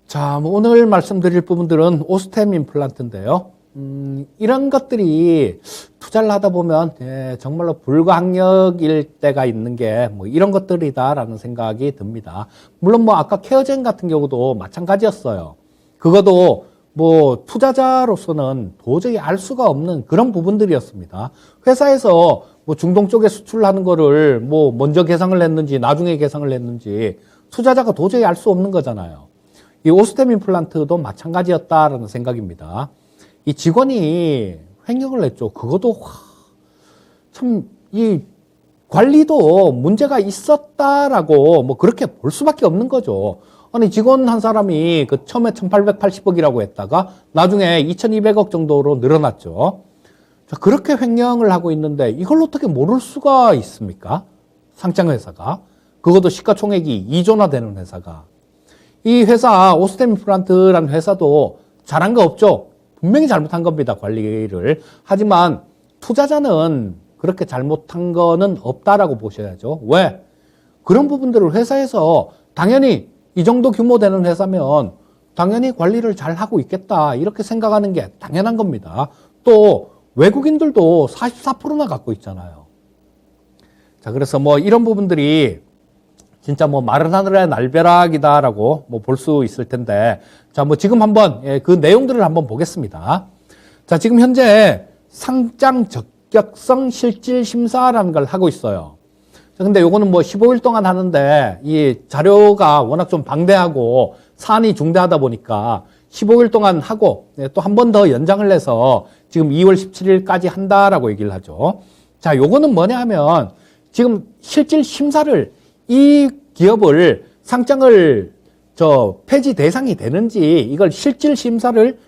자, 뭐 오늘 말씀드릴 부분들은 오스템 임플란트인데요. 이런 것들이 투자를 하다 보면 정말로 불가항력일 때가 있는 게 뭐 이런 것들이다라는 생각이 듭니다. 물론 뭐 아까 케어젠 같은 경우도 마찬가지였어요. 그것도 뭐 투자자로서는 도저히 알 수가 없는 그런 부분들이었습니다. 회사에서 뭐 중동 쪽에 수출하는 거를 뭐 먼저 계상을 했는지 나중에 계상을 했는지 투자자가 도저히 알 수 없는 거잖아요. 이 오스템 임플란트도 마찬가지였다라는 생각입니다. 이 직원이 횡령을 했죠. 그것도 참 이 관리도 문제가 있었다라고 뭐 그렇게 볼 수밖에 없는 거죠. 아니 직원 한 사람이 그 처음에 1880억이라고 했다가 나중에 2200억 정도로 늘어났죠. 자, 그렇게 횡령을 하고 있는데 이걸 어떻게 모를 수가 있습니까? 상장회사가. 그것도 시가총액이 2조나 되는 회사가. 이 회사 오스템 임플란트라는 회사도 잘한 거 없죠. 분명히 잘못한 겁니다. 관리를. 하지만 투자자는 그렇게 잘못한 거는 없다라고 보셔야죠. 왜? 그런 부분들을 회사에서 당연히 이 정도 규모 되는 회사면 당연히 관리를 잘 하고 있겠다 이렇게 생각하는 게 당연한 겁니다. 또 외국인들도 44%나 갖고 있잖아요. 자, 그래서 뭐 이런 부분들이 진짜 뭐 마른 하늘의 날벼락이다라고 뭐 볼 수 있을 텐데, 자, 뭐 지금 한번 그 내용들을 한번 보겠습니다. 자, 지금 현재 상장 적격성 실질 심사라는 걸 하고 있어요. 자, 근데 요거는 뭐 15일 동안 하는데 이 자료가 워낙 좀 방대하고 사안이 중대하다 보니까 15일 동안 하고 또 한 번 더 연장을 해서 지금 2월 17일까지 한다라고 얘기를 하죠. 자, 요거는 뭐냐 하면 지금 실질 심사를 이 기업을 상장을 폐지 대상이 되는지 이걸 실질 심사를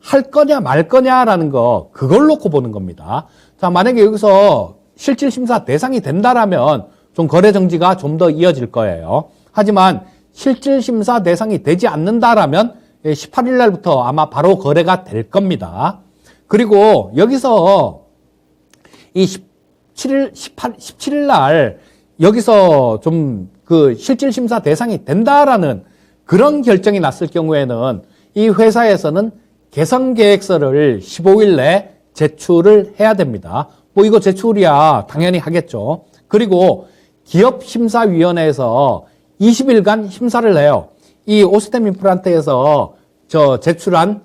할 거냐 말 거냐라는 거 그걸 놓고 보는 겁니다. 자, 만약에 여기서 실질 심사 대상이 된다라면 좀 거래 정지가 좀 더 이어질 거예요. 하지만 실질 심사 대상이 되지 않는다라면 18일 날부터 아마 바로 거래가 될 겁니다. 그리고 여기서 이 17일 날 여기서 좀 그 실질 심사 대상이 된다라는 그런 결정이 났을 경우에는 이 회사에서는 개선 계획서를 15일 내에 제출을 해야 됩니다. 뭐 이거 제출이야 당연히 하겠죠. 그리고 기업심사위원회에서 20일간 심사를 해요. 이 오스템 임플란트에서 제출한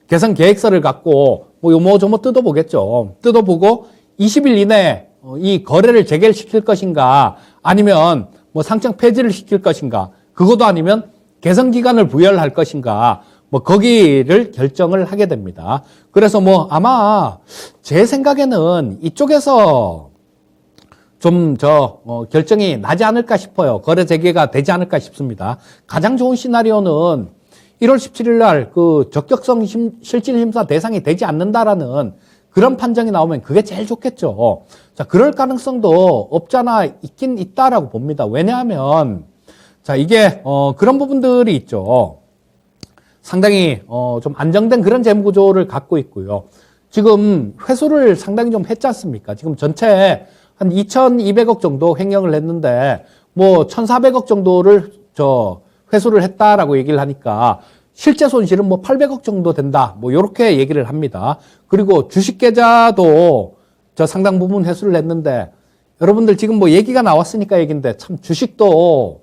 개선 계획서를 갖고 뭐 요모저모 뜯어보겠죠. 뜯어보고 20일 이내에 이 거래를 재개시킬 것인가 아니면 뭐 상장 폐지를 시킬 것인가 그것도 아니면 개선 기간을 부여할 것인가 뭐 거기를 결정을 하게 됩니다. 그래서 뭐 아마 제 생각에는 이쪽에서 좀 결정이 나지 않을까 싶어요. 거래 재개가 되지 않을까 싶습니다. 가장 좋은 시나리오는 1월 17일 날 그 적격성 실질 심사 대상이 되지 않는다라는 그런 판정이 나오면 그게 제일 좋겠죠. 자, 그럴 가능성도 없잖아 있긴 있다라고 봅니다. 왜냐하면 자, 이게 그런 부분들이 있죠. 상당히 좀 안정된 그런 재무 구조를 갖고 있고요. 지금 회수를 상당히 좀 했지 않습니까? 지금 전체 한 2,200억 정도 횡령을 했는데 뭐 1,400억 정도를 회수를 했다라고 얘기를 하니까 실제 손실은 뭐 800억 정도 된다. 뭐 요렇게 얘기를 합니다. 그리고 주식 계좌도 상당 부분 회수를 했는데 여러분들 지금 뭐 얘기가 나왔으니까 얘기인데 참 주식도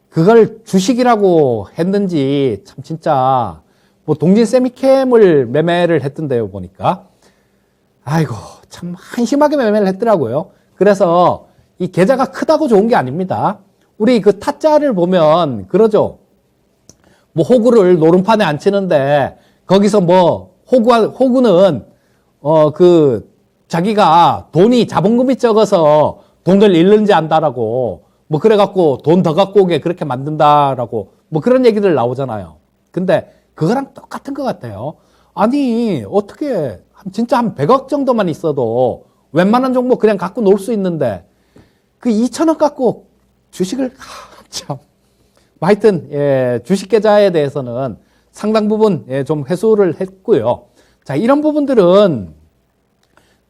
그걸 주식이라고 했는지 참 진짜 뭐 동진 세미캠을 매매를 했던데요 보니까 아이고 참 한심하게 매매를 했더라고요. 그래서 이 계좌가 크다고 좋은 게 아닙니다. 우리 그 타짜를 보면 그러죠. 뭐 호구를 노름판에 안 치는데 거기서 뭐 호구는 자기가 돈이 자본금이 적어서 돈을 잃는지 안다라고 뭐 그래갖고 돈 더 갖고 오게 그렇게 만든다라고 뭐 그런 얘기들 나오잖아요. 근데 그거랑 똑같은 것 같아요. 아니 어떻게 진짜 한 100억 정도만 있어도 웬만한 종목 그냥 갖고 놀 수 있는데 그 2천억 갖고 주식을 참 하여튼 주식 계좌에 대해서는 상당 부분 좀 회수를 했고요. 자, 이런 부분들은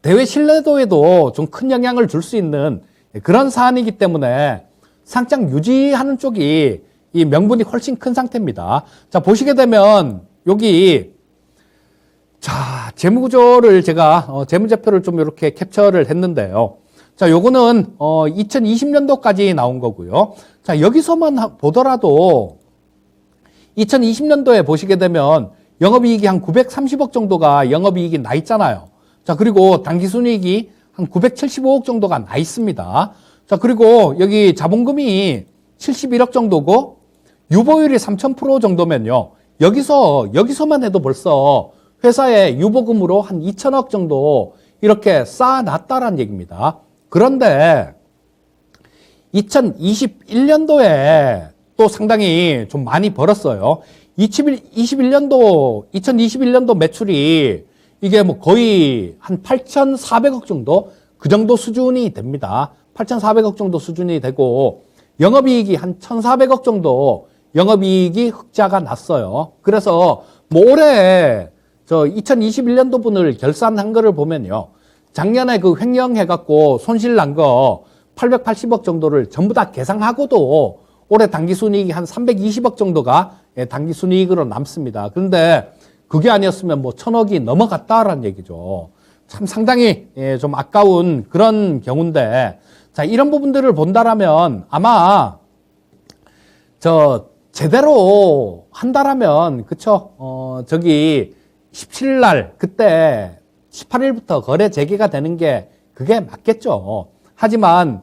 대외 신뢰도에도 좀 큰 영향을 줄 수 있는 그런 사안이기 때문에 상장 유지하는 쪽이 이 명분이 훨씬 큰 상태입니다. 자, 보시게 되면 여기 자, 재무구조를 제가 재무제표를 좀 이렇게 캡처를 했는데요. 자, 요거는 2020년도까지 나온 거고요. 자, 여기서만 보더라도 2020년도에 보시게 되면 영업이익이 한 930억 정도가 영업이익이 나 있잖아요. 자, 그리고 당기순이익이 한 975억 정도가 나 있습니다. 자, 그리고 여기 자본금이 71억 정도고 유보율이 3000% 정도면요. 여기서만 해도 벌써 회사에 유보금으로 한 2000억 정도 이렇게 쌓아놨다라는 얘기입니다. 그런데 2021년도에 또 상당히 좀 많이 벌었어요. 2021년도 매출이 이게 뭐 거의 한 8,400억 정도? 그 정도 수준이 됩니다. 8,400억 정도 수준이 되고 영업이익이 한 1,400억 정도 영업이익이 흑자가 났어요. 그래서 뭐 올해 저 2021년도 분을 결산한 거를 보면요. 작년에 그 횡령해갖고 손실 난 거 880억 정도를 전부 다 계상하고도 올해 당기순이익이 한 320억 정도가 당기순이익으로 남습니다. 그런데 그게 아니었으면 뭐 1,000억이 넘어갔다라는 얘기죠. 참 상당히 좀 아까운 그런 경우인데, 자, 이런 부분들을 본다라면 아마 제대로 한다라면, 그쵸? 저기 17일 날 그때 18일부터 거래 재개가 되는 게 그게 맞겠죠. 하지만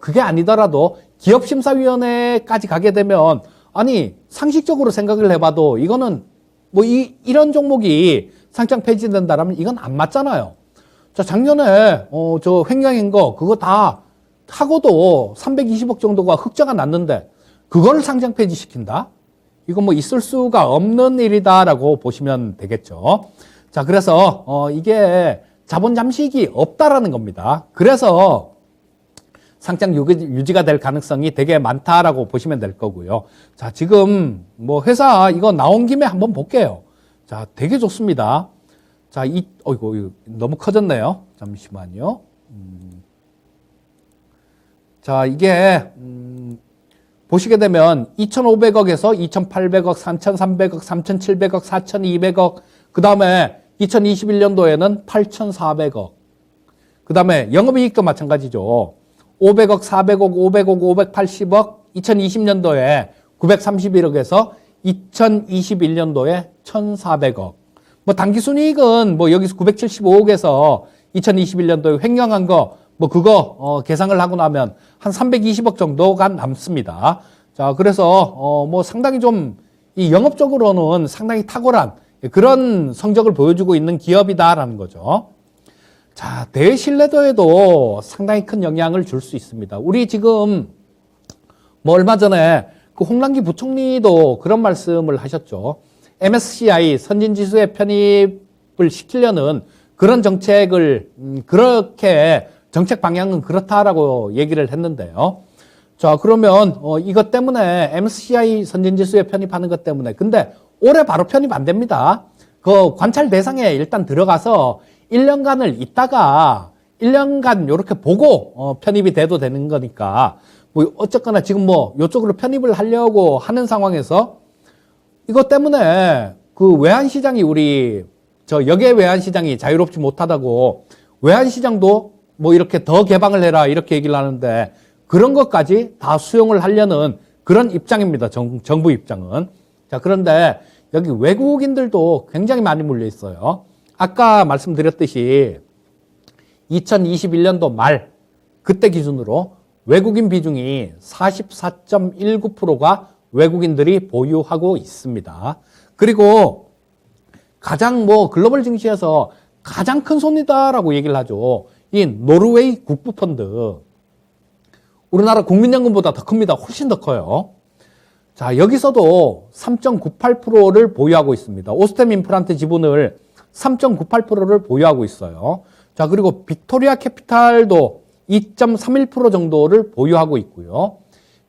그게 아니더라도 기업심사위원회까지 가게 되면 아니 상식적으로 생각을 해봐도 이거는 이런 종목이 상장 폐지된다라면 이건 안 맞잖아요. 자, 작년에 저 횡령인 거 그거 다 하고도 320억 정도가 흑자가 났는데 그걸 상장 폐지시킨다? 이거 있을 수가 없는 일이다라고 보시면 되겠죠. 자, 그래서 이게 자본 잠식이 없다라는 겁니다. 그래서 상장 유지가 될 가능성이 되게 많다라고 보시면 될 거고요. 자, 지금 회사 이거 나온 김에 한번 볼게요. 자, 되게 좋습니다. 자, 어이구, 너무 커졌네요. 잠시만요. 자, 이게 보시게 되면 2,500억에서 2,800억, 3,300억, 3,700억, 4,200억, 그 다음에 2021년도에는 8,400억. 그 다음에 영업이익도 마찬가지죠. 500억, 400억, 500억, 580억, 2020년도에 931억에서 2021년도에 1,400억. 당기순이익은 여기서 975억에서 2021년도에 횡령한 거, 그거 계산을 하고 나면 한 320억 정도가 남습니다. 자, 그래서 상당히 좀 이 영업적으로는 상당히 탁월한 그런 성적을 보여주고 있는 기업이다라는 거죠. 자, 대신뢰도에도 상당히 큰 영향을 줄 수 있습니다. 우리 지금 얼마 전에 그 홍남기 부총리도 그런 말씀을 하셨죠. MSCI 선진지수에 편입을 시키려는 그런 정책을 그렇게 정책 방향은 그렇다라고 얘기를 했는데요. 자, 그러면 이것 때문에 MSCI 선진지수에 편입하는 것 때문에 근데 올해 바로 편입 안 됩니다. 그 관찰 대상에 일단 들어가서 1년간을 있다가 1년간 이렇게 보고 편입이 돼도 되는 거니까 어쨌거나 지금 이쪽으로 편입을 하려고 하는 상황에서 이것 때문에 그 외환시장이 우리 역외 외환시장이 자유롭지 못하다고 외환시장도 이렇게 더 개방을 해라 이렇게 얘기를 하는데 그런 것까지 다 수용을 하려는 그런 입장입니다. 정부 입장은. 자, 그런데 여기 외국인들도 굉장히 많이 몰려 있어요. 아까 말씀드렸듯이 2021년도 말 그때 기준으로 외국인 비중이 44.19%가 외국인들이 보유하고 있습니다. 그리고 가장 글로벌 증시에서 가장 큰 손이다라고 얘기를 하죠. 이 노르웨이 국부펀드. 우리나라 국민연금보다 더 큽니다. 훨씬 더 커요. 자, 여기서도 3.98%를 보유하고 있습니다. 오스템 임플란트 지분을 3.98%를 보유하고 있어요. 자, 그리고 빅토리아 캐피탈도 2.31% 정도를 보유하고 있고요.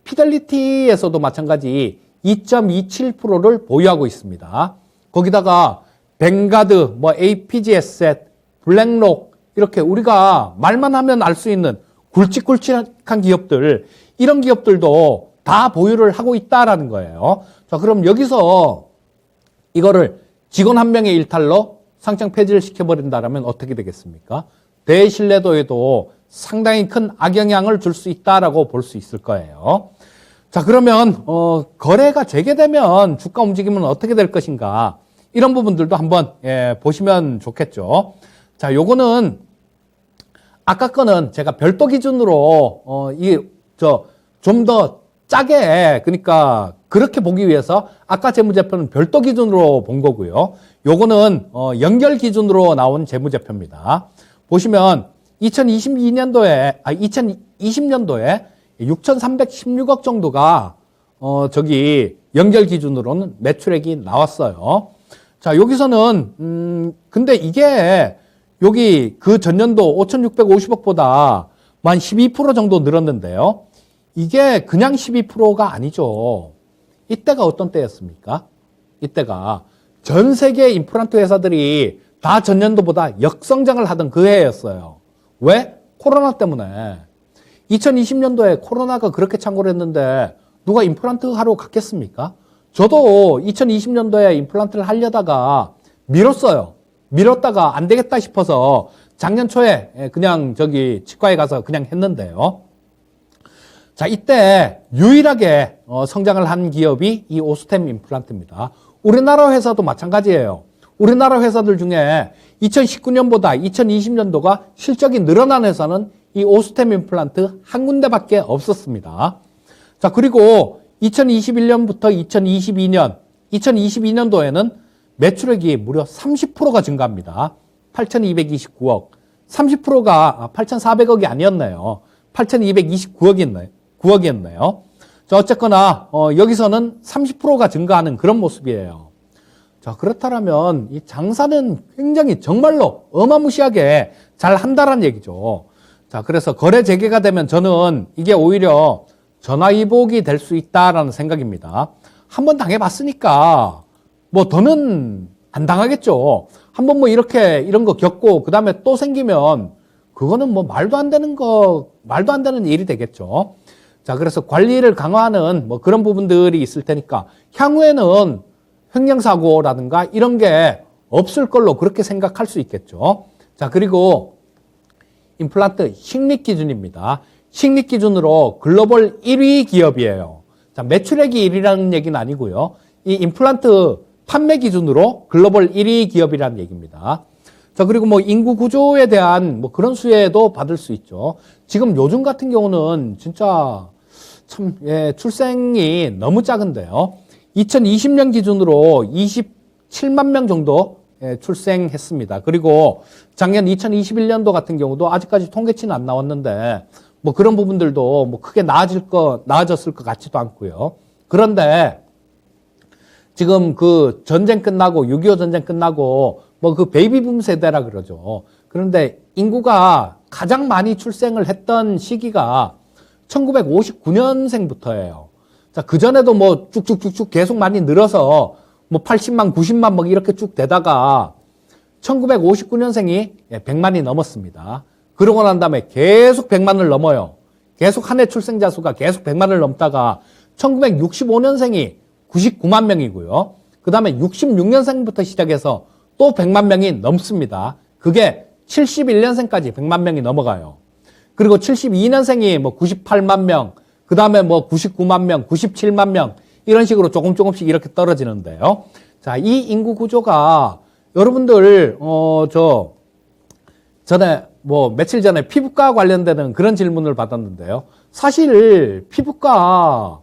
피델리티에서도 마찬가지 2.27%를 보유하고 있습니다. 거기다가 뱅가드, APG 에셋, 블랙록 이렇게 우리가 말만 하면 알 수 있는 굵직굵직한 기업들 이런 기업들도 다 보유를 하고 있다라는 거예요. 자, 그럼 여기서 이거를 직원 한 명의 일탈로 상장 폐지를 시켜버린다라면 어떻게 되겠습니까? 대신뢰도에도 상당히 큰 악영향을 줄 수 있다라고 볼 수 있을 거예요. 자, 그러면 거래가 재개되면 주가 움직임은 어떻게 될 것인가? 이런 부분들도 한번 보시면 좋겠죠. 자, 요거는 아까 거는 제가 별도 기준으로 좀 더 짜게, 그러니까 그렇게 보기 위해서 아까 재무제표는 별도 기준으로 본 거고요. 요거는 연결 기준으로 나온 재무제표입니다. 보시면 2020년도에 6,316억 정도가 연결 기준으로는 매출액이 나왔어요. 자, 여기서는 근데 이게 여기 그 전년도 5,650억보다 한 12% 정도 늘었는데요. 이게 그냥 12%가 아니죠. 이때가 어떤 때였습니까? 이때가 전 세계 임플란트 회사들이 다 전년도보다 역성장을 하던 그 해였어요. 왜? 코로나 때문에. 2020년도에 코로나가 그렇게 창궐 했는데 누가 임플란트 하러 갔겠습니까? 저도 2020년도에 임플란트를 하려다가 미뤘어요. 미뤘다가 안 되겠다 싶어서 작년 초에 그냥 치과에 가서 그냥 했는데요. 자, 이때 유일하게 성장을 한 기업이 이 오스템 임플란트입니다. 우리나라 회사도 마찬가지예요. 우리나라 회사들 중에 2019년보다 2020년도가 실적이 늘어난 회사는 이 오스템 임플란트 한 군데밖에 없었습니다. 자, 그리고 2021년부터 2022년도에는 매출액이 무려 30%가 증가합니다. 8,229억. 30%가 8,400억이 아니었네요. 8,229억이었네요. 자, 어쨌거나 여기서는 30%가 증가하는 그런 모습이에요. 자, 그렇다면 이 장사는 굉장히 정말로 어마무시하게 잘 한다는 얘기죠. 자, 그래서 거래 재개가 되면 저는 이게 오히려 전화위복이 될 수 있다라는 생각입니다. 한번 당해봤으니까 더는 안 당하겠죠. 한번 이런 거 겪고 그 다음에 또 생기면 그거는 말도 안 되는 일이 되겠죠. 자, 그래서 관리를 강화하는 그런 부분들이 있을 테니까 향후에는 횡령사고라든가 이런 게 없을 걸로 그렇게 생각할 수 있겠죠. 자, 그리고 임플란트 식립 기준입니다. 식립 기준으로 글로벌 1위 기업이에요. 자, 매출액이 1위라는 얘기는 아니고요. 이 임플란트 판매 기준으로 글로벌 1위 기업이라는 얘기입니다. 자, 그리고 인구 구조에 대한 그런 수혜도 받을 수 있죠. 지금 요즘 같은 경우는 진짜 출생이 너무 작은데요. 2020년 기준으로 27만 명 정도 출생했습니다. 그리고 작년 2021년도 같은 경우도 아직까지 통계치는 안 나왔는데 그런 부분들도 크게 나아졌을 것 같지도 않고요. 그런데 지금 그 전쟁 끝나고 6.25 전쟁 끝나고 그 베이비붐 세대라 그러죠. 그런데 인구가 가장 많이 출생을 했던 시기가 1959년생부터예요. 자, 그전에도 쭉쭉쭉쭉 계속 많이 늘어서 80만, 90만 이렇게 쭉 되다가 1959년생이 100만이 넘었습니다. 그러고 난 다음에 계속 100만을 넘어요. 계속 한 해 출생자 수가 계속 100만을 넘다가 1965년생이 99만 명이고요. 그 다음에 66년생부터 시작해서 또 100만 명이 넘습니다. 그게 71년생까지 100만 명이 넘어가요. 그리고 72년생이 98만 명, 그 다음에 99만 명, 97만 명, 이런 식으로 조금씩 이렇게 떨어지는데요. 자, 이 인구 구조가 여러분들, 며칠 전에 피부과 관련되는 그런 질문을 받았는데요. 사실 피부과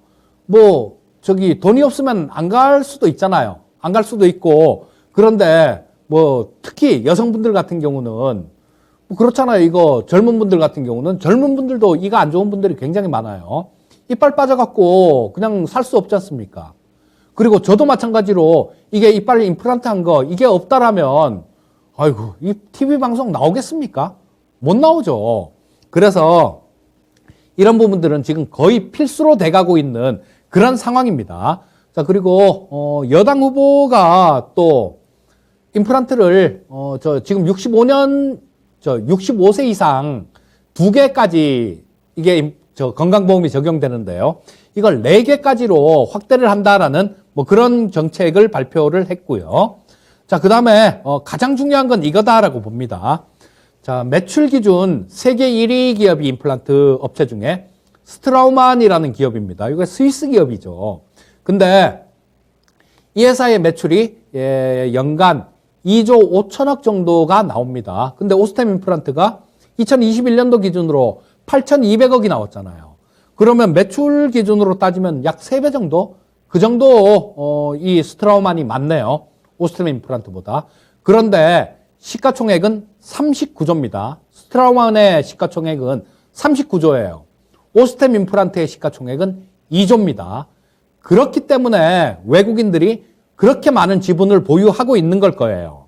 돈이 없으면 안 갈 수도 있잖아요. 안 갈 수도 있고, 그런데 특히 여성분들 같은 경우는 그렇잖아요. 이거 젊은 분들 같은 경우는 젊은 분들도 이가 안 좋은 분들이 굉장히 많아요. 이빨 빠져갖고 그냥 살 수 없지 않습니까? 그리고 저도 마찬가지로 이게 이빨 임플란트 한 거 이게 없다라면 아이고 이 TV 방송 나오겠습니까? 못 나오죠. 그래서 이런 부분들은 지금 거의 필수로 돼가고 있는 그런 상황입니다. 자, 그리고 여당 후보가 또 임플란트를 지금 65세 이상 2개까지 이게 건강보험이 적용되는데요. 이걸 4개까지로 확대를 한다라는 뭐 그런 정책을 발표를 했고요. 자, 그 다음에 가장 중요한 건 이거다라고 봅니다. 자, 매출 기준 세계 1위 기업이 임플란트 업체 중에 스트라우만이라는 기업입니다. 이거 스위스 기업이죠. 근데 이 회사의 매출이 연간 2조 5천억 정도가 나옵니다. 근데 오스템 임플란트가 2021년도 기준으로 8,200억이 나왔잖아요. 그러면 매출 기준으로 따지면 약 3배 정도? 그 정도 이 스트라우만이 많네요. 오스템 임플란트보다. 그런데 시가총액은 39조입니다. 스트라우만의 시가총액은 39조예요. 오스템 임플란트의 시가총액은 2조입니다. 그렇기 때문에 외국인들이 그렇게 많은 지분을 보유하고 있는 걸 거예요.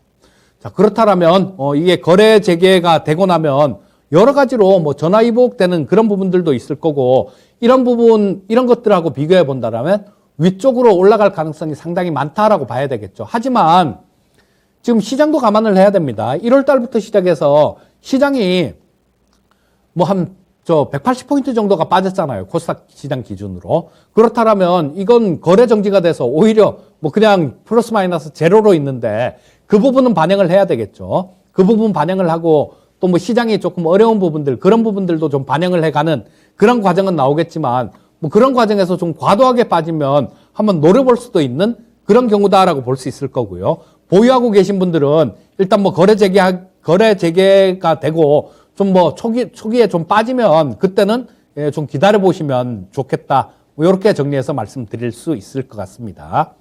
자, 그렇다면 이게 거래 재개가 되고 나면 여러 가지로 뭐 전화위복되는 그런 부분들도 있을 거고 이런 부분 이런 것들하고 비교해 본다면 위쪽으로 올라갈 가능성이 상당히 많다라고 봐야 되겠죠. 하지만 지금 시장도 감안을 해야 됩니다. 1월 달부터 시작해서 시장이 뭐 한 180포인트 정도가 빠졌잖아요. 코스닥 시장 기준으로. 그렇다면 이건 거래 정지가 돼서 오히려 뭐 그냥 플러스 마이너스 제로로 있는데 그 부분은 반영을 해야 되겠죠. 그 부분 반영을 하고 또 뭐 시장이 조금 어려운 부분들 그런 부분들도 좀 반영을 해가는 그런 과정은 나오겠지만 뭐 그런 과정에서 좀 과도하게 빠지면 한번 노려볼 수도 있는 그런 경우다라고 볼 수 있을 거고요. 보유하고 계신 분들은 일단 뭐 거래 재개가 되고 좀 뭐 초기에 좀 빠지면 그때는 좀 기다려 보시면 좋겠다. 뭐 이렇게 정리해서 말씀드릴 수 있을 것 같습니다.